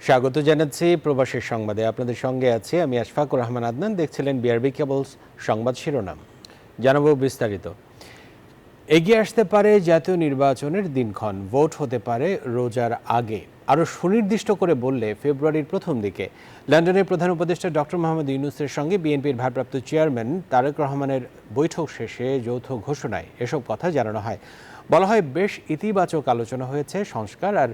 স্বাগত জানাচ্ছি প্রবাসের সংবাদে। আপনাদের সঙ্গে আছি আমি আশফাকুর রহমান আদনান। দেখছিলেন বিআরবি কেবলস সংবাদ শিরোনাম, জানাবো বিস্তারিত। এগিয়ে আসতে পারে জাতীয় নির্বাচনের দিনক্ষণ, ভোট হতে পারে রোজার আগে। আরও সুনির্দিষ্ট করে বললে ফেব্রুয়ারির প্রথম দিকে। লন্ডনের প্রধান উপদেষ্টা ডক্টর মোহাম্মদ ইউনূসের সঙ্গে বিএনপির ভারপ্রাপ্ত চেয়ারম্যান তারেক রহমানের বৈঠক শেষে যৌথ ঘোষণায় এসব কথা জানানো হয়। বলা হয়, বেশ ইতিবাচক আলোচনা হয়েছে সংস্কার আর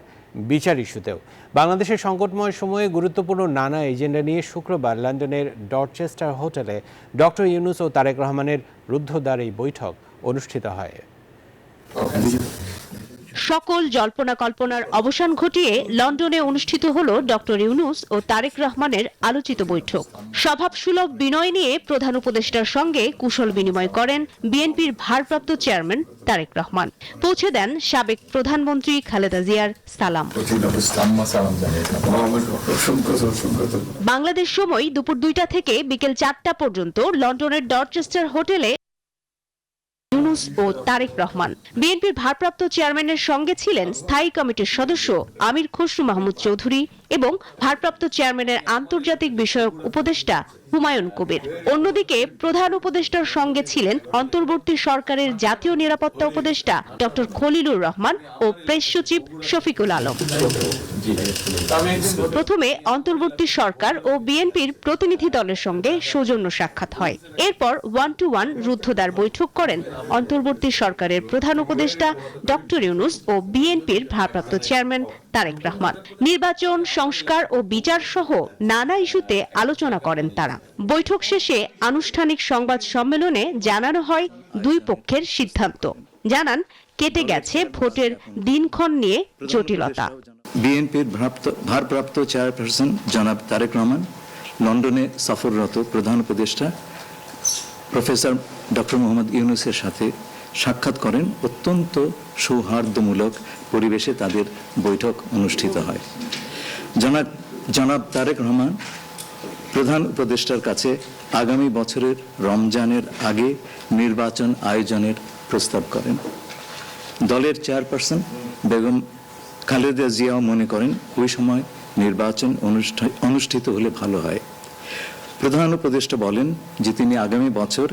বিচার ইস্যুতেও। বাংলাদেশের সংকটময় সময়ে গুরুত্বপূর্ণ নানা এজেন্ডা নিয়ে শুক্রবার লন্ডনের ডরচেস্টার হোটেলে ডক্টর ইউনূস ও তারেক রহমানের রুদ্ধদ্বার এই বৈঠক অনুষ্ঠিত হয়। সকল জল্পনা কল্পনার অবসান ঘটিয়ে লন্ডনে অনুষ্ঠিত হলো ডক্টর ইউনূস ও তারেক রহমানের আলোচিত বৈঠক। স্বভাবসুলভ বিনয় নিয়ে প্রধান উপদেষ্টার সঙ্গে কুশল বিনিময় করেন বিএনপির ভারপ্রাপ্ত চেয়ারম্যান তারেক রহমান। পৌঁছে দেন সাবেক প্রধানমন্ত্রী খালেদা জিয়ার সালাম। বাংলাদেশ সময় দুপুর 2টা থেকে বিকেল 4টা পর্যন্ত লন্ডনের ডরচেস্টার হোটেলে ইউনূস ও তারেক রহমান। বিএনপির ভারপ্রাপ্ত চেয়ারম্যানের সঙ্গে ছিলেন স্থায়ী কমিটির সদস্য আমির খসরু মাহমুদ চৌধুরী এবং ভারপ্রাপ্ত চেয়ারম্যানের আন্তর্জাতিক বিষয়ক উপদেষ্টা হুমায়ুন কবির। অন্যদিকে প্রধান উপদেষ্টার সঙ্গে ছিলেন অন্তর্বর্তী সরকারের জাতীয় নিরাপত্তা উপদেষ্টা ডক্টর খলিলুর রহমান ও প্রেস সচিব শফিকুল আলম। প্রথমে অন্তর্বর্তী সরকার ও বিএনপির প্রতিনিধি দলের সঙ্গে সৌজন্য সাক্ষাৎ হয়। এরপর 1-to-1 রুদ্ধদ্বার বৈঠক করেন অন্তর্বর্তী সরকারের প্রধান উপদেষ্টা ডক্টর ইউনূস ও বিএনপির ভারপ্রাপ্ত চেয়ারম্যান তারেক রহমান। নির্বাচন, সংস্কার ও বিচার সহ নানা ইস্যুতে আলোচনা করেন তারা। বৈঠক শেষে আনুষ্ঠানিক সংবাদ সম্মেলনে জানানো হয় দুই পক্ষের সিদ্ধান্ত। জানান, কেটে গেছে ভোটের দিনক্ষণ নিয়ে জটিলতা। বিএনপির ভারপ্রাপ্ত চেয়ারপারসন জনাব তারেক রহমান লন্ডনে সফররত প্রধান উপদেষ্টা প্রফেসর ডক্টর মোহাম্মদ ইউনূসের সাথে সাক্ষাৎ করেন। অত্যন্ত সৌহার্দ্যমূলক পরিবেশে তাদের বৈঠক অনুষ্ঠিত হয়। জনাব তারেক রহমান প্রধান উপদেষ্টার কাছে আগামী বছরের রমজানের আগে নির্বাচন আয়োজনের প্রস্তাব করেন। দলের চেয়ারপারসন বেগম খালেদা জিয়াও মনে করেন ওই সময় নির্বাচন অনুষ্ঠিত হলে ভালো হয়। প্রধান উপদেষ্টা বলেন যে তিনি আগামী বছর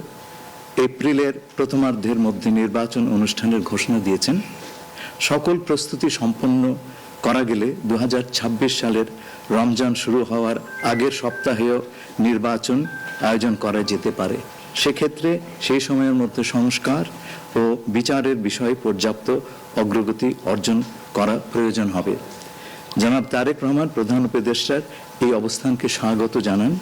এপ্রিলের প্রথমার্ধের মধ্যে নির্বাচন অনুষ্ঠানের ঘোষণা দিয়েছেন। সকল প্রস্তুতি সম্পন্ন করা গেলে 2026 সালের রমজান শুরু হওয়ার আগের সপ্তাহেও নির্বাচন আয়োজন করা যেতে পারে। সেক্ষেত্রে সেই সময়ের মধ্যে সংস্কার ও বিচারের বিষয়ে পর্যাপ্ত অগ্রগতি অর্জন করা প্রয়োজন হবে। জনাব তারেক রহমান প্রধান উপদেষ্টার এই অবস্থানকে স্বাগত জানান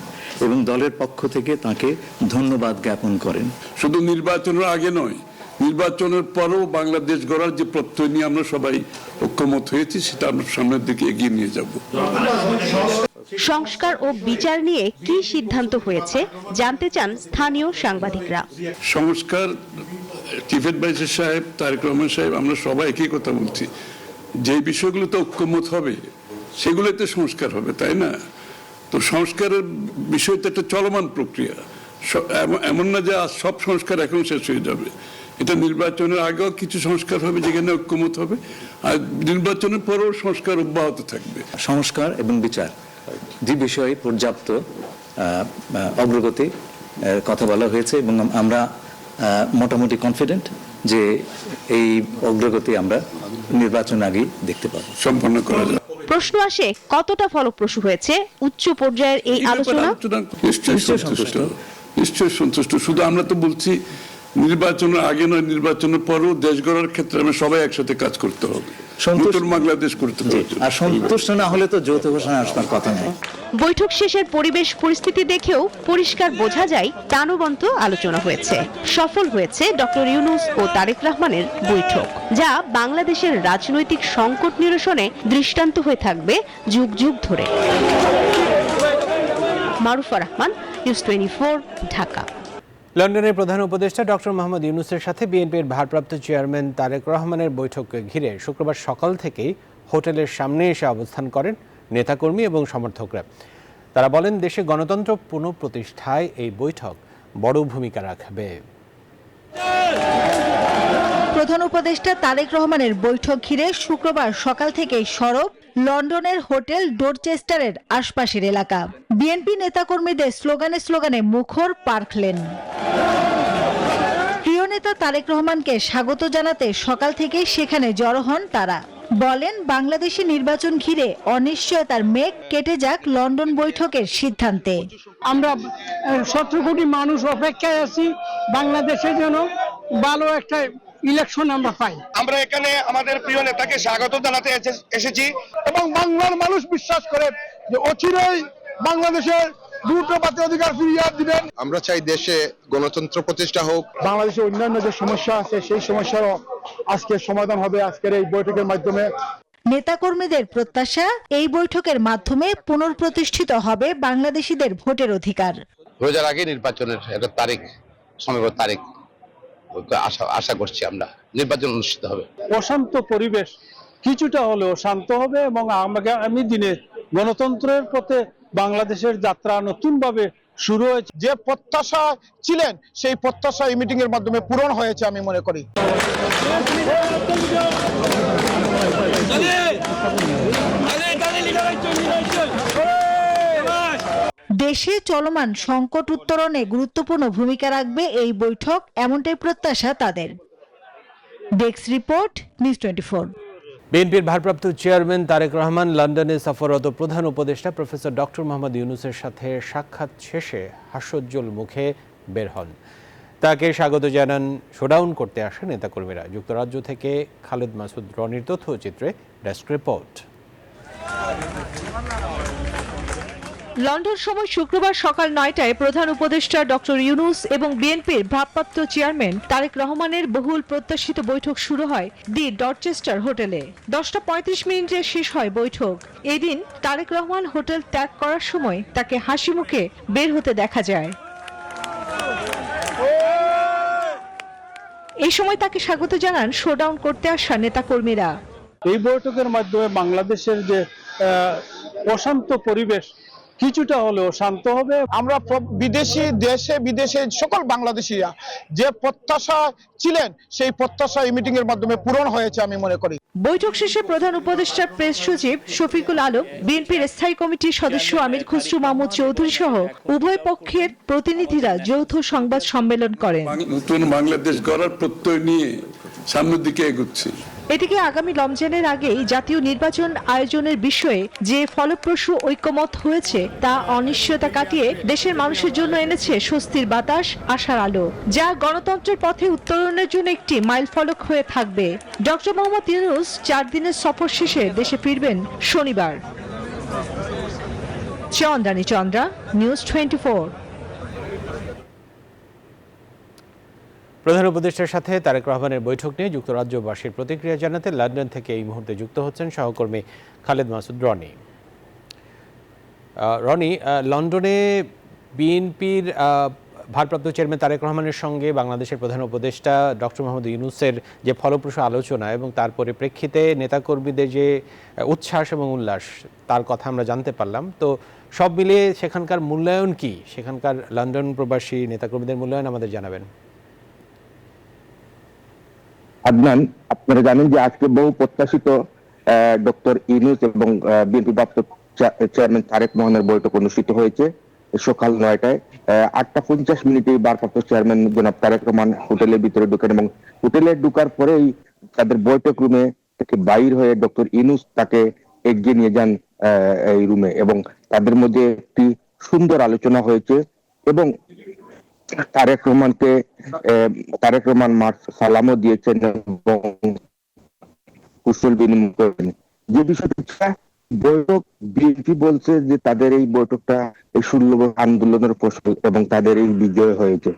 এবং দলের পক্ষ থেকে তাকে ধন্যবাদ জ্ঞাপন করেন। শুধু নির্বাচনের আগে নয়, নির্বাচনের পরও বাংলাদেশ গড়ার যে প্রত্যয় নিয়ে আমরা সবাই ঐক্যমত হয়েছি সেটা আমরা সামনের দিকে এগিয়ে নিয়ে যাব। সংস্কার ও বিচার নিয়ে কি সিদ্ধান্ত হয়েছে জানতে চান স্থানীয় সাংবাদিকরা। সংস্কার, চিফ অ্যাডভাইজার সাহেব, তারেক রহমান সাহেব, আমরা সবাই একই কথা বলছি, যে বিষয়গুলোতে ঐক্যমত হবে সেগুলোতে সংস্কার হবে, তাই না? তো সংস্কারের বিষয়টা একটা চলমান প্রক্রিয়া, এমন না যে সব সংস্কার এখন শেষ হয়ে যাবে। এটা নির্বাচনের আগেও কিছু সংস্কার হবে যেখানে ঐক্যমত হবে, আর নির্বাচনের পরেও সংস্কার অব্যাহত থাকবে। সংস্কার এবং বিচার দুই বিষয়ে পর্যাপ্ত অগ্রগতি কথা বলা হয়েছে এবং আমরা মোটামুটি কনফিডেন্ট যে এই অগ্রগতি আমরা নির্বাচন আগেই দেখতে পাবো, সম্পন্ন করা যাবে। প্রশ্ন আসে, কতটা ফলপ্রসূ হয়েছে উচ্চ পর্যায়ের এই আলোচনা? নিশ্চয়ই সন্তুষ্ট। শুধু আমরা তো বলছি নির্বাচনের আগে নয়, নির্বাচনের পরেও দেশ গড়ার ক্ষেত্রে আমরা সবাই একসাথে কাজ করতে হবে, নতুন বাংলাদেশ করতে হবে। আর সন্তুষ্ট না হলে তো যৌথ ঘোষণা আসবার কথা নয়। বৈঠক শেষের পরিবেশ পরিস্থিতি দেখেও পরিষ্কার বোঝা যায় প্রাণবন্ত আলোচনা হয়েছে। সফল হয়েছে ডক্টর ইউনূস ও তারেক রহমানের বৈঠক, যা বাংলাদেশের রাজনৈতিক সংকট নিরসনে দৃষ্টান্ত হয়ে থাকবে যুগ যুগ ধরে। মারুফা রহমান, নিউজ 24, ঢাকা। লন্ডনের প্রধান উপদেষ্টা ডক্টর মোহাম্মদ ইউনূসের সাথে বিএনপির ভারপ্রাপ্ত চেয়ারম্যান তারেক রহমানের বৈঠককে ঘিরে শুক্রবার সকাল থেকেই হোটেলের সামনে এসে অবস্থান করেন নেতাকর্মী এবং সমর্থকরা। তারা বলেন, দেশে গণতন্ত্র পুনঃপ্রতিষ্ঠায় এই বৈঠক বড় ভূমিকা রাখবে। প্রধান উপদেষ্টা তারেক রহমানের বৈঠক ঘিরে শুক্রবার সকাল থেকেই সরব লন্ডনের হোটেল ডোরচেস্টারের আশপাশের এলাকা। বিএনপি নেতাকর্মীদের স্লোগানে স্লোগানে মুখর পার্ক লেন। প্রিয় নেতা তারেক রহমানকে স্বাগত জানাতে সকাল থেকেই সেখানে জড়ো হন তারা। বলেন, বাংলাদেশে নির্বাচন ঘিরে অনিশ্চয়তার মেঘ কেটে যাক লন্ডন বৈঠকের সিদ্ধান্তে। আমরা 17 কোটি মানুষ অপেক্ষায় আছি বাংলাদেশের জন্য ভালো একটা ইলেকশন আমরা পাই। আমরা এখানে আমাদের প্রিয় নেতাকে স্বাগত জানাতে এসেছি এবং বাংলার মানুষ বিশ্বাস করে যে অচিরেই বাংলাদেশের দ্রুতগতিতে অধিকার ফিরিয়ে দিবেন। আমরা চাই দেশে গণতন্ত্র প্রতিষ্ঠা হোক। বাংলাদেশের অন্যান্য যে সমস্যা আছে সেই সমস্যারও আজকের সমাধান হবে আজকের এই বৈঠকের মাধ্যমে। নেতাকর্মীদের প্রত্যাশা, এই বৈঠকের মাধ্যমে পুনঃপ্রতিষ্ঠিত হবে বাংলাদেশিদের ভোটের অধিকার। রোজার আগে নির্বাচনের একটা তারিখ, সম্ভাব্য তারিখ আশা করছি আমরা নির্বাচন অনুষ্ঠিত হবে। অশান্ত পরিবেশ কিছুটা হলেও শান্ত হবে এবং আগামী দিনে গণতন্ত্রের পথে বাংলাদেশের যাত্রা নতুনভাবে শুরু হয়েছে। যে প্রত্যাশা ছিলেন সেই প্রত্যাশা এই মিটিং এর মাধ্যমে পূরণ হয়েছে আমি মনে করি। দেশে চলমান সংকট উত্তরণে গুরুত্বপূর্ণ ভূমিকা রাখবে এই বৈঠক, এমনটাই প্রত্যাশা তাদের। Desk report, news 24। বিএনপির ভারপ্রাপ্ত চেয়ারম্যান তারেক রহমান লন্ডনে সফররত প্রধান উপদেষ্টা প্রফেসর ডক্টর মোহাম্মদ ইউনূসের সাথে সাক্ষাৎ শেষে হাস্যোজ্জ্বল মুখে বের হন। তাকে স্বাগত জানান শোডাউন করতে আসে নেতাকর্মীরা। যুক্তরাজ্য থেকে খালেদ মাসুদ রনির তথ্যচিত্রে ডেস্ক রিপোর্ট। লন্ডন সময় শুক্রবার সকাল 9টায় প্রধান উপদেষ্টা ডক্টর ইউনূস এবং বিএনপির ভারপ্রাপ্ত চেয়ারম্যান তারেক রহমানের বহুল প্রত্যাশিত বৈঠক শুরু হয় দি ডরচেস্টার হোটেলে। 10:35 শেষ হয় বৈঠক। এদিন তারেক রহমান হোটেল ত্যাগ করার সময় তাকে হাসি মুখে বের হতে দেখা যায়। এই সময় তাকে স্বাগত জানান শোডাউন করতে আসা নেতাকর্মীরা। এই বৈঠকের মাধ্যমে বাংলাদেশের যে অশান্ত পরিবেশ কিছুটা হলেও শান্ত হবে। আমরা দেশে বিদেশে সকল বাংলাদেশিরা যে প্রত্যাশা ছিলেন সেই প্রত্যাশা এই মিটিং এর মাধ্যমে পূরণ হয়েছে আমি মনে করি। বৈঠক শেষে প্রধান উপদেষ্টার প্রেস সচিব শফিকুল আলম, বিএনপির স্থায়ী কমিটির সদস্য আমির খুসরু মাহমুদ চৌধুরী সহ উভয় পক্ষের প্রতিনিধিরা যৌথ সংবাদ সম্মেলন করেন। নতুন বাংলাদেশ গড়ার প্রত্যয় নিয়ে সামনের দিকে এগোচ্ছে। এদিকে আগামী রমজানের আগেই জাতীয় নির্বাচন আয়োজনের বিষয়ে যে ফলপ্রসূ ঐকমত্য হয়েছে তা অনিশ্চয়তা কাটিয়ে দেশের মানুষের জন্য এনেছে স্বস্তির বাতাস, আশার আলো, যা গণতন্ত্রের পথে উত্তরণের জন্য একটি মাইলফলক হয়ে থাকবে। ডক্টর মোহাম্মদ ইউনূস 4 দিনের সফর শেষে দেশে ফিরবেন শনিবার। চন্দ্রানী চন্দ্রা, নিউজ 24। প্রধান উপদেষ্টার সাথে তারেক রহমানের বৈঠক নিয়ে যুক্তরাজ্যবাসীর প্রতিক্রিয়া জানাতে লন্ডন থেকে এই মুহূর্তে যুক্ত হচ্ছেন সহকর্মী খালেদ মাসুদ রনি। রনি, লন্ডনে বিএনপির ভারপ্রাপ্ত চেয়ারম্যান তারেক রহমানের সঙ্গে বাংলাদেশের প্রধান উপদেষ্টা ডক্টর মোহাম্মদ ইউনূসের যে ফলপ্রসূ আলোচনা এবং তার পরিপ্রেক্ষিতে নেতাকর্মীদের যে উচ্ছ্বাস এবং উল্লাস তার কথা আমরা জানতে পারলাম। তো সব মিলিয়ে সেখানকার মূল্যায়ন কি, সেখানকার লন্ডন প্রবাসী নেতাকর্মীদের মূল্যায়ন আমাদের জানাবেন। আদনান, আপনারা জানেন যে আজকে বহু প্রত্যাশিত ডক্টর ইউনূস এবং বিএনপি ভারপ্রাপ্ত চেয়ারম্যান তারেক রহমানের বৈঠক অনুষ্ঠিত হয়েছে সকাল 9টায়। 8:50 ভারপ্রাপ্ত চেয়ারম্যান জনাব তারেক রহমান হোটেলের ভিতরে ঢুকেন এবং হোটেলে ঢুকার পরেই তাদের বৈঠক রুমে থেকে বাইর হয়ে ডক্টর ইউনূস তাকে এগিয়ে নিয়ে যান এই রুমে এবং তাদের মধ্যে একটি সুন্দর আলোচনা হয়েছে এবং তারেক রহমান সালামও দিয়েছেন এবং কুশল বিনিময় করেন। যে বিষয়টা বৈঠক, বিএনপি বলছে যে তাদের এই বৈঠকটা এই 16 আন্দোলনের ফসল এবং তাদের এই বিজয় হয়েছে।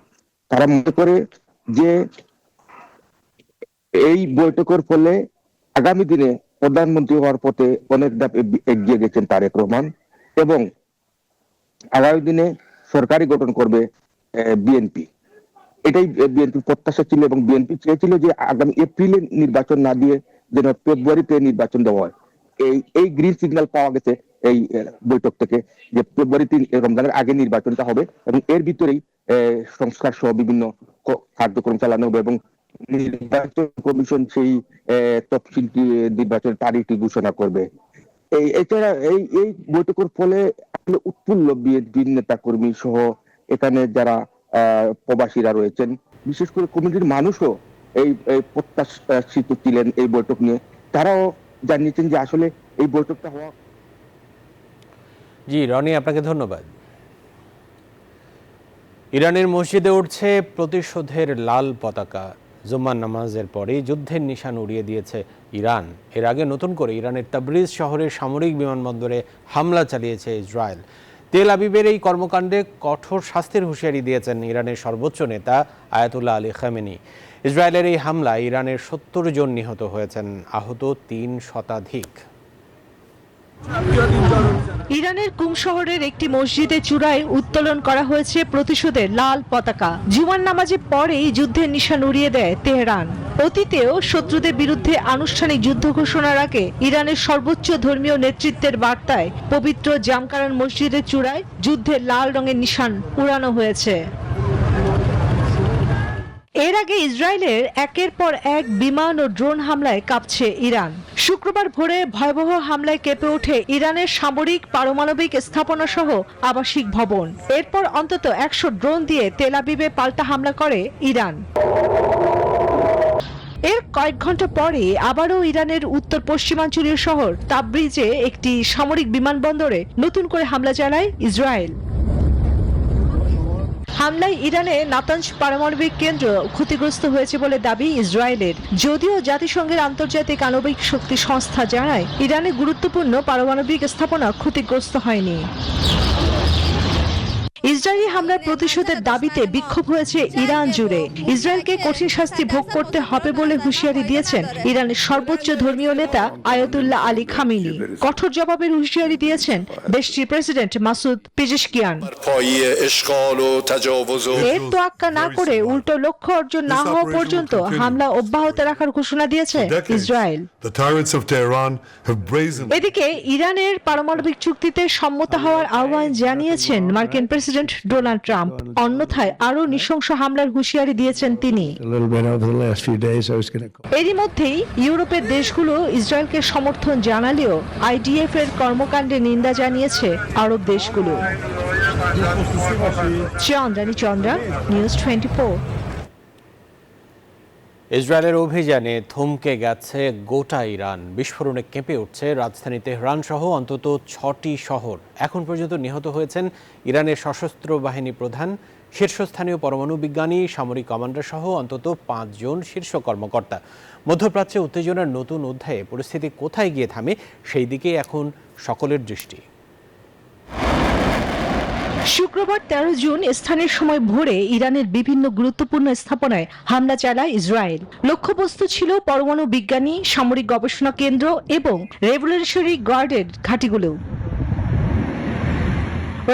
তারা মনে করে যে এই বৈঠকের ফলে আগামী দিনে প্রধানমন্ত্রী হওয়ার পথে অনেক ধাপ এগিয়ে গেছেন তারেক রহমান এবং আগামী দিনে সরকারি গঠন করবে বিএনপি। এটাই বিএনপির প্রত্যাশা ছিল এবং বিএনপি চেয়েছিল যে আগামী এপ্রিলে নির্বাচন না দিয়ে যেন ফেব্রুয়ারিতে নির্বাচন দেওয়া হয়। এই গ্রিন সিগন্যাল পাওয়া গেছে এই বৈঠক থেকে যে ফেব্রুয়ারিতে রমজানের আগে নির্বাচনটা হবে এবং এর ভিতরেই সংস্কার সহ বিভিন্ন কার্যক্রম চালানো হবে এবং নির্বাচন কমিশন সেই তফসিলটি নির্বাচনের তারিখটি ঘোষণা করবে। এছাড়া এই বৈঠকের ফলে আসলে উৎফুল্ল বিএনপির নেতা কর্মী সহ এখানে যারা প্রবাসীরা রয়েছেন, বিশেষ করে কমিটির মানুষও এই প্রত্যাশিত ছিলেন এই বৈঠক নিয়ে। তারাও জানিয়েছেন যে আসলে এই বৈঠকটা হওয়া। জি রনি, আপনাকে ধন্যবাদ। ইরানের মসজিদে উঠছে প্রতিশোধের লাল পতাকা। জুম্মার নামাজের পরেই যুদ্ধের নিশান উড়িয়ে দিয়েছে ইরান। এর আগে নতুন করে ইরানের তাবরিজ শহরের সামরিক বিমানবন্দরে হামলা চালিয়েছে ইসরায়েল। তেল আবিবের এই কর্মকাণ্ডে কঠোর শাস্তির হুঁশিয়ারি দিয়েছেন ইরানের সর্বোচ্চ নেতা আয়াতুল্লাহ আলী খামেনি। ইসরায়েলের এই হামলায় ইরানের ৭০ জন নিহত হয়েছেন, আহত ৩ শতাধিক। ইরানের কুম শহরের একটি মসজিদে চূড়ায় উত্তোলন করা হয়েছে প্রতিশোধের লাল পতাকা। জুমার নামাজের পরেই যুদ্ধের নিশান উড়িয়ে দেয় তেহরান। অতীতেও শত্রুদের বিরুদ্ধে আনুষ্ঠানিক যুদ্ধ ঘোষণার আগে ইরানের সর্বোচ্চ ধর্মীয় নেতৃত্বের বার্তায় পবিত্র জামকারান মসজিদের চূড়ায় যুদ্ধের লাল রঙের নিশান উড়ানো হয়েছে। এর আগে ইসরায়েলের একের পর এক বিমান ও ড্রোন হামলায় কাঁপছে ইরান। শুক্রবার ভোরে ভয়াবহ হামলায় কেঁপে ওঠে ইরানের সামরিক পারমাণবিক স্থাপনা সহ আবাসিক ভবন। এরপর অন্তত ১০০ ড্রোন দিয়ে তেল আবিবে পাল্টা হামলা করে ইরান। এর কয়েক ঘন্টা পরে আবারও ইরানের উত্তর পশ্চিমাঞ্চলীয় শহর তাবরিজে একটি সামরিক বিমানবন্দরে নতুন করে হামলা চালায় ইসরায়েল। হামলায় ইরানে নাতানজ পারমাণবিক কেন্দ্র ক্ষতিগ্রস্ত হয়েছে বলে দাবি ইসরায়েলের। যদিও জাতিসংঘের আন্তর্জাতিক আণবিক শক্তি সংস্থা জানায় ইরানে গুরুত্বপূর্ণ পারমাণবিক স্থাপনা ক্ষতিগ্রস্ত হয়নি। ইসরায়েলি হামলার প্রতিশোধের দাবিতে বিক্ষোভ হয়েছে ইরান জুড়ে। ইসরায়েলকে কঠিন শাস্তি ভোগ করতে হবে বলে হুঁশিয়ারি দিয়েছেন ইরানের সর্বোচ্চ ধর্মীয় নেতা আয়াতুল্লাহ আলী খামেনি। কঠোর জবাবের হুঁশিয়ারি দিয়েছেন দেশটির প্রেসিডেন্ট মাসুদ পেজেশকিয়ান। এর তোয়াক্কা না করে উল্টো লক্ষ্য অর্জন না হওয়া পর্যন্ত হামলা অব্যাহত রাখার ঘোষণা দিয়েছে ইসরায়েল। এদিকে ইরানের পারমাণবিক চুক্তিতে সম্মত হওয়ার আহ্বান জানিয়েছেন মার্কিন প্রেসিডেন্ট ডোনাল্ড ট্রাম্প। অন্যথায় আরো নৃশংস হামলার হুঁশিয়ারি দিয়েছেন তিনি। এরই মধ্যেই ইউরোপের দেশগুলো ইসরায়েলকে সমর্থন জানালেও আইডিএফ এর কর্মকাণ্ডে নিন্দা জানিয়েছে আরব দেশগুলো। চন্দ্রা, নিউজ 24। ইসরায়েলের অভিযানে থমকে গেছে গোটা ইরান। বিস্ফোরণে কেঁপে উঠছে রাজধানী তেহরান সহ অন্তত ৬টি শহর। এখন পর্যন্ত নিহত হয়েছেন ইরানের সশস্ত্র বাহিনী প্রধান, শীর্ষস্থানীয় পরমাণু বিজ্ঞানী, সামরিক কমান্ডার সহ অন্তত ৫ জন শীর্ষ কর্মকর্তা। মধ্যপ্রাচ্যে উত্তেজনার নতুন অধ্যায়ে পরিস্থিতি কোথায় গিয়ে থামে সেই দিকে এখন সকলের দৃষ্টি। শুক্রবার ১৩ জুন স্থানীয় সময় ভোরে ইরানের বিভিন্ন গুরুত্বপূর্ণ স্থাপনায় হামলা চালায় ইসরায়েল। লক্ষ্যবস্তু ছিল পরমাণু বিজ্ঞানী, সামরিক গবেষণা কেন্দ্র এবং রেভলিউশনারি গার্ডের ঘাঁটিগুলো।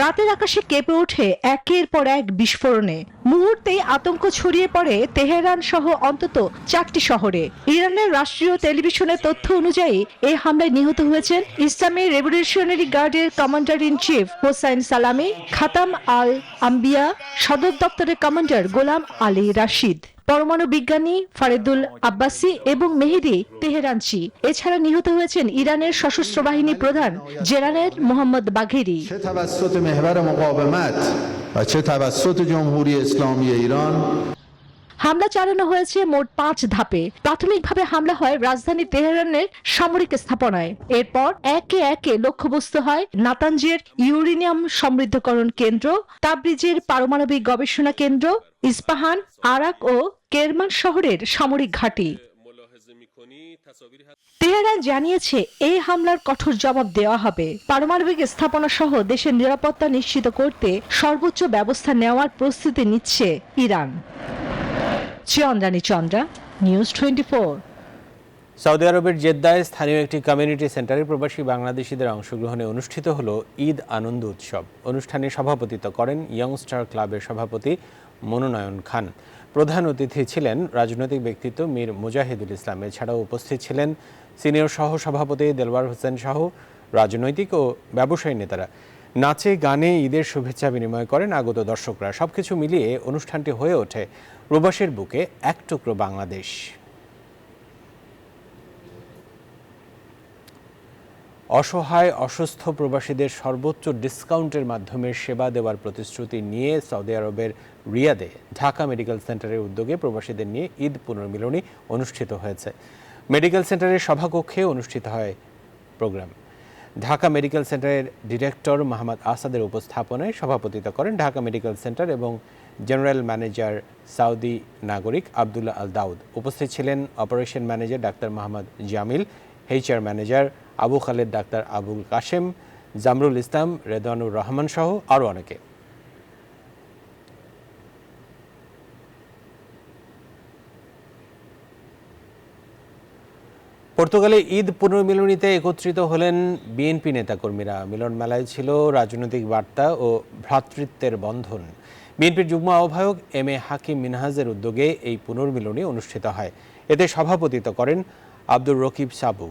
রাতের আকাশে কেঁপে ওঠে একের পর এক বিস্ফোরণে। মুহূর্তেই আতঙ্ক ছড়িয়ে পড়ে তেহরান সহ অন্তত ৪টি শহরে। ইরানের রাষ্ট্রীয় টেলিভিশনের তথ্য অনুযায়ী এই হামলায় নিহত হয়েছেন ইসলামী রেভলিউশনারি গার্ডের কমান্ডার ইন চিফ হোসাইন সালামি, খাতাম আল আম্বিয়া সদর দপ্তরের কমান্ডার গোলাম আলী রাশিদ, পরমাণু বিজ্ঞানী ফারেদুল আব্বাসি এবং মেহেদি তেহরানচি। এছাড়া নিহত হয়েছেন ইরানের সশস্ত্র বাহিনী প্রধান জেনারেল মোহাম্মদ বাঘেরি। হামলা চালানো হয়েছে মোট ৫ ধাপে। প্রাথমিকভাবে হামলা হয় রাজধানী তেহরানের সামরিক স্থাপনায়। এরপর একে একে লক্ষ্যবস্তু হয় নাতানজের ইউরেনিয়াম সমৃদ্ধকরণ কেন্দ্র, তাবরিজের পারমাণবিক গবেষণা কেন্দ্র, ইস্পাহান, আরাক ও কেরমান শহরের সামরিক ঘাঁটি। তেহরান জানিয়েছে এই হামলার কঠোর জবাব দেওয়া হবে। পারমাণবিক স্থাপনা সহ দেশের নিরাপত্তা নিশ্চিত করতে সর্বোচ্চ ব্যবস্থা নেওয়ার প্রস্তুতি নিচ্ছে ইরান। চন্দ্রা, নিউজ 24। সৌদি আরবের জেদ্দায় স্থানীয় একটি কমিউনিটি সেন্টারে প্রবাসী বাংলাদেশিদের অংশগ্রহণে অনুষ্ঠিত হলো ঈদ আনন্দ উৎসব। অনুষ্ঠানে সভাপতিত্ব করেন ইয়ংস্টার ক্লাবের সভাপতি মনোনয়ন খান। প্রধান অতিথি ছিলেন রাজনৈতিক ব্যক্তিত্ব মীর মুজাহিদুল ইসলাম। এছাড়াও উপস্থিত ছিলেন সিনিয়র সহ সভাপতি দেলওয়ার হোসেন সহ রাজনৈতিক ও ব্যবসায়ী নেতারা। নাচে গানে ঈদের শুভেচ্ছা বিনিময় করেন আগত দর্শকরা। সবকিছু মিলিয়ে অনুষ্ঠানটি হয়ে ওঠে প্রবাসের বুকে এক টুকরো বাংলাদেশ। অসহায় অসুস্থ প্রবাসীদের সর্বোচ্চ ডিসকাউন্টের মাধ্যমে সেবা দেওয়ার প্রতিশ্রুতি নিয়ে সৌদি আরবের রিয়াদে ঢাকা মেডিকেল সেন্টারের উদ্যোগে প্রবাসীদের নিয়ে ঈদ পুনর্মিলনী অনুষ্ঠিত হয়েছে। মেডিকেল সেন্টারের সভাকক্ষে অনুষ্ঠিত হয় প্রোগ্রাম। ঢাকা মেডিকেল সেন্টারের ডিরেক্টর মোহাম্মদ আসাদের উপস্থাপনায় সভাপতিত্ব করেন ঢাকা মেডিকেল সেন্টার এবং জেনারেল ম্যানেজার সৌদি নাগরিক আবদুল্লাহ আল দাউদ। উপস্থিত ছিলেন operation manager doctor Mohammad Jamil, HR manager Abu Khaled, doctor Abul Kashem, জামরুল ইসলাম, রেদওয়ানুর রহমান সহ আরও অনেকে। পর্তুগালে ঈদ পুনর্মিলনীতে একত্রিত হলেন বিএনপি নেতাকর্মীরা। মিলন মেলায় ছিল রাজনৈতিক বার্তা ও ভ্রাতৃত্বের বন্ধন। বিএনপির যুগ্ম আহ্বায়ক MA হাকিম মিনহাজের উদ্যোগে এই পুনর্মিলনী অনুষ্ঠিত হয়। এতে সভাপতিত্ব করেন আব্দুর রকিব সাবু।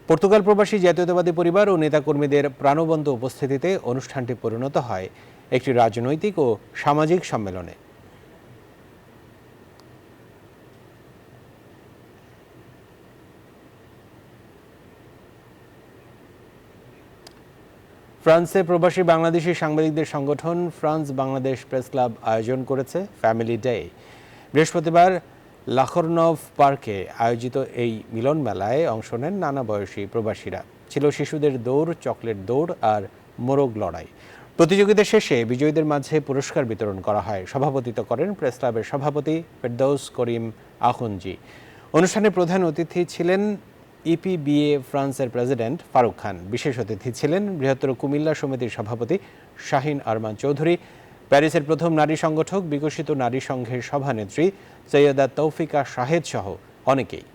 পর্তুগাল প্রবাসী জাতীয়তাবাদী পরিবার ও নেতাকর্মীদের প্রাণবন্ত উপস্থিতিতে অনুষ্ঠানটি পরিণত হয় একটি রাজনৈতিক ও সামাজিক সম্মেলনে। ফ্রান্সে প্রবাসী বাংলাদেশি সাংবাদিকদের সংগঠন ফ্রান্স বাংলাদেশ প্রেস ক্লাব আয়োজন করেছে ফ্যামিলি ডে। বৃহস্পতিবার লাখরনভ পার্কে আয়োজিত এই মিলন মেলায় অংশ নেন নানা বয়সী প্রবাসীরা। ছিল শিশুদের দৌড়, চকলেট দৌড় আর মোরগ লড়াই। প্রতিযোগিতা শেষে বিজয়ীদের মাঝে পুরস্কার বিতরণ করা হয়। সভাপতিত্ব করেন প্রেস ক্লাবের সভাপতি ফেরদৌস করিম আখুনজি। অনুষ্ঠানে প্রধান অতিথি ছিলেন EPBA ফ্রান্সের প্রেসিডেন্ট ফারুক খান। বিশেষ অতিথি ছিলেন বৃহত্তর কুমিল্লা সমিতির সভাপতি শাহিন আরমান চৌধুরী, প্যারিসের প্রথম নারী সংগঠক বিকশিত নারী সংঘের সভানেত্রী সৈয়দা তৌফিকা শাহেদ সহ অনেকেই।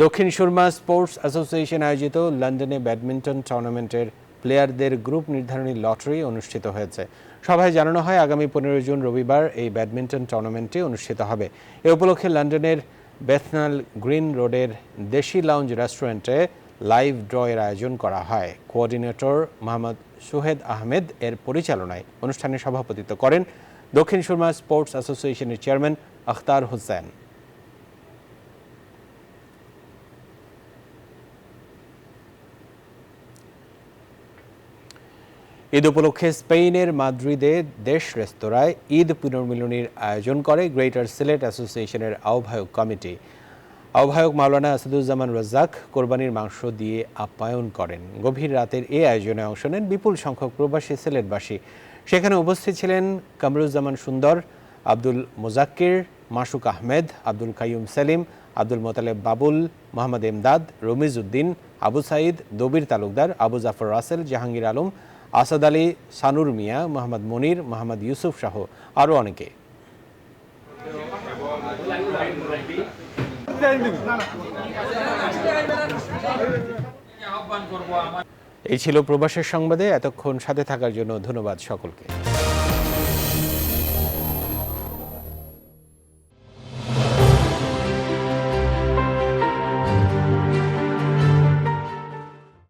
দক্ষিণ সুরমা স্পোর্টস অ্যাসোসিয়েশন আয়োজিত লন্ডনে ব্যাডমিন্টন টুর্নামেন্টের প্লেয়ারদের গ্রুপ নির্ধারণী লটারি অনুষ্ঠিত হয়েছে। সভায় জানানো হয় আগামী 15 জুন রবিবার এই ব্যাডমিন্টন টুর্নামেন্টটি অনুষ্ঠিত হবে। এ উপলক্ষে লন্ডনের বেথনাল গ্রিন রোডের দেশি লাউঞ্জ রেস্টুরেন্টে লাইভ ড্রয়ের আয়োজন করা হয়। কোঅর্ডিনেটর মোহাম্মদ সুহেদ আহমেদ এর পরিচালনায় অনুষ্ঠানে সভাপতিত্ব করেন দক্ষিণ সুরমা স্পোর্টস অ্যাসোসিয়েশনের চেয়ারম্যান আখতার হোসেন। ঈদ উপলক্ষে স্পেনের মাদ্রিদে দেশ রেস্তোরাঁয় ঈদ পুনর্মিলনীর আয়োজন করে গ্রেটার সিলেট অ্যাসোসিয়েশনের আহ্বায়ক কমিটি। আহ্বায়ক মাওলানা আসাদুজ্জামান রাজ্জাক কোরবানির মাংস দিয়ে আপ্যায়ন করেন। গভীর রাতের এই আয়োজনে অংশ নেন বিপুল সংখ্যক প্রবাসী সিলেটবাসী। সেখানে উপস্থিত ছিলেন কামরুজ্জামান সুন্দর, আব্দুল মোজাক্কির, মাসুক আহমেদ, আব্দুল কাইয়ুম সেলিম, আব্দুল মোতালেব বাবুল, মোহাম্মদ এমদাদ, রমিজ উদ্দিন, আবু সাইদ, দবির তালুকদার, আবু জাফর রাসেল, জাহাঙ্গীর আলম, আসাদ আলী, সানুর মিয়া, মোহাম্মদ মনির, মোহাম্মদ ইউসুফ সহ আরও অনেকে। এই ছিল প্রবাসের সংবাদে। এতক্ষণ সাথে থাকার জন্য ধন্যবাদ সকলকে।